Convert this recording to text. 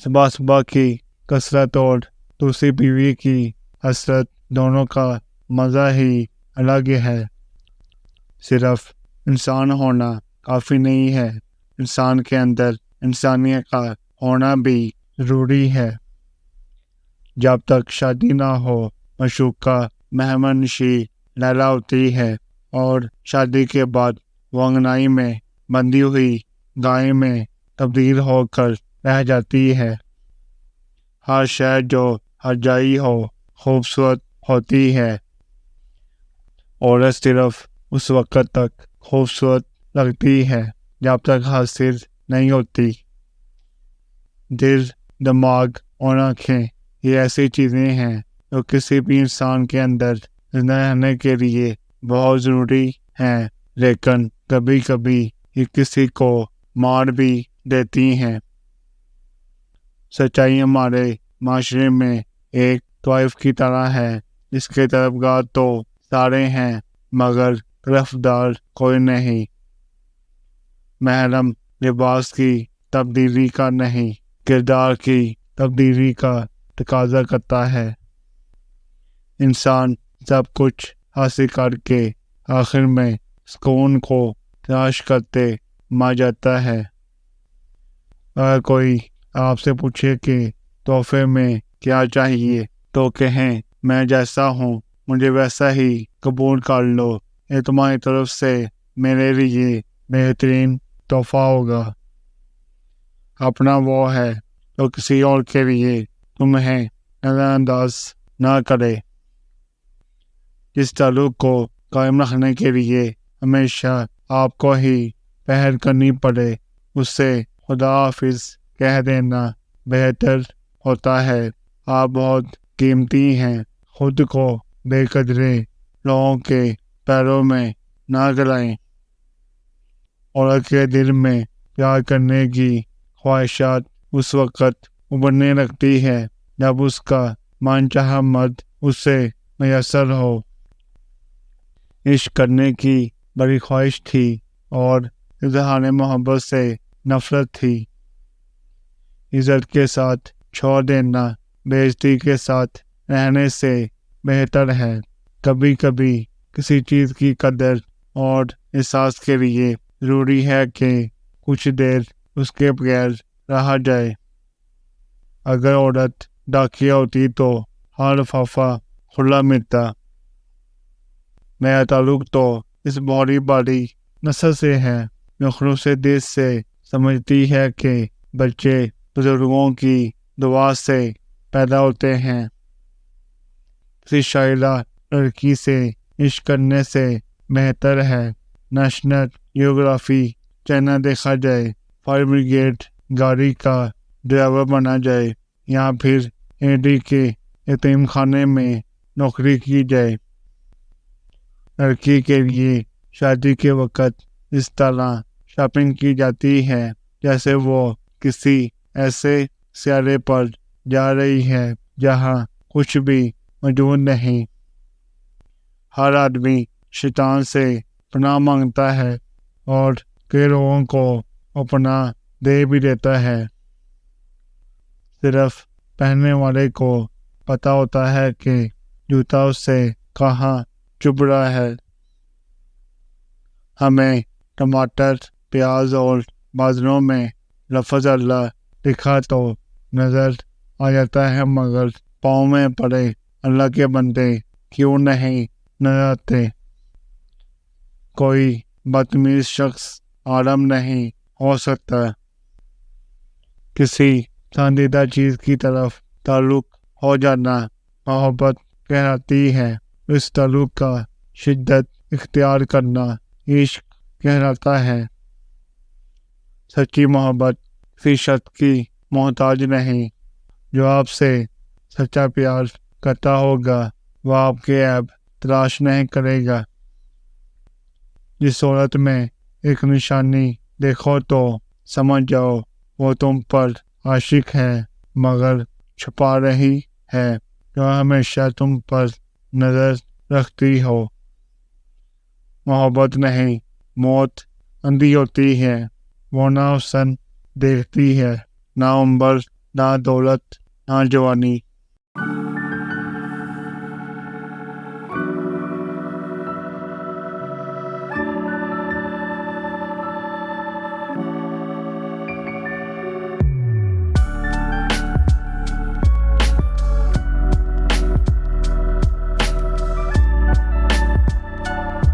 सुबह सुबह की कसरत और दूसरी बीवी की हसरत, दोनों का मज़ा ही अलग है। सिर्फ इंसान होना काफ़ी नहीं है, इंसान के अंदर इंसानियत का होना भी ज़रूरी है। जब तक शादी ना हो, मशूका मेहमान नशी लैला होती है और शादी के बाद वो अंगनाई में बंधी हुई गाय में तब्दील होकर रह जाती है। हर शय जो हर जाई हो खूबसूरत होती है। औरत सिर्फ उस वक्त तक खूबसूरत लगती है जब तक हासिल नहीं होती। दिल, दिमाग और आँखें ये ऐसी चीज़ें हैं जो किसी भी इंसान के अंदर जिंदा रहने के लिए बहुत ज़रूरी हैं, लेकिन कभी कभी ये किसी को मार भी देती हैं। सच्चाई हमारे माशरे में एक तवाइफ की तरह है, जिसके तरफदार तो सारे हैं मगर तरफदार कोई नहीं। महरम लिबास की तब्दीली का नहीं, किरदार की तब्दीली का तकाजा करता है। इंसान सब कुछ हासिल करके आखिर में सुकून को तलाश करते मर जाता है। अगर कोई आपसे पूछे कि तोहफे में क्या चाहिए, तो कहें मैं जैसा हूँ मुझे वैसा ही कबूल कर लो, ये तुम्हारी तरफ से मेरे लिए बेहतरीन तोहफा होगा। अपना वो है तो किसी और के लिए तुम्हें नज़रअंदाज ना करे। जिस ताल्लुक को कायम रखने के लिए हमेशा आपको ही पहल करनी पड़े, उससे खुदा हाफिज कह देना बेहतर होता है। आप बहुत कीमती हैं, खुद को बेकदरे लोगों के पैरों में ना गलाएं। औरत के दिल में प्यार करने की ख्वाहिशात उस वक़्त उभरने लगती है जब उसका मनचाहा मर्द उससे मैसर हो। इश्क करने की बड़ी ख्वाहिश थी और इज़हार मोहब्बत से नफरत थी। इज़्ज़त के साथ छोड़ देना बेइज्जती के साथ रहने से बेहतर है। कभी कभी किसी चीज़ की कदर और एहसास के लिए ज़रूरी है कि कुछ देर उसके बगैर रहा जाए। अगर औरत डाकिया होती तो हर लिफाफा खुला मिलता। मेरा ताल्लुक तो इस बड़ी बड़ी नस्ल से है जो खलूस दिल से समझती है कि बच्चे बुजुर्गों की दुआ से पैदा होते हैं। किसी शाइला लड़की से इश्क करने से बेहतर है नेशनल जियोग्राफी चैनल देखा जाए, फायर ब्रिगेड गाड़ी का ड्राइवर बना जाए या फिर एडी के यतीम खाने में नौकरी की जाए। लड़की के लिए शादी के वक़्त इस तरह शॉपिंग की जाती है जैसे वो किसी ऐसे सियारे पर जा रही है जहाँ कुछ भी मौजूद नहीं। हर आदमी शैतान से पनाह मांगता है और कई लोगों को अपना दे भी देता है। सिर्फ पहनने वाले को पता होता है कि जूता उससे कहाँ चुभ रहा है। हमें टमाटर, प्याज और बाजरों में लफ्ज़ अल्लाह लिखा तो नज़र आ जाता है, मगर पाँव में पड़े अल्लाह के बंदे क्यों नहीं नजर आते। कोई बदतमीज शख्स आराम नहीं हो सकता। किसी पसंदीदा चीज़ की तरफ ताल्लुक हो जाना मोहब्बत कहलाती है। इस ताल्लुक का शिद्दत इख्तियार करना इश्क कहलाता है। सच्ची मोहब्बत किसी शख्स की मोहताज नहीं। जो आपसे सच्चा प्यार करता होगा वह आपके ऐब तलाश नहीं करेगा। जिस औरत में एक निशानी देखो तो समझ जाओ वो तुम पर आशिक है, मगर छुपा रही है जो हमेशा तुम पर नजर रखती हो। मोहब्बत नहीं, मौत अंधी होती है। वो ना हुस्न देखती है, ना उम्र نہ دولت نہ جوانی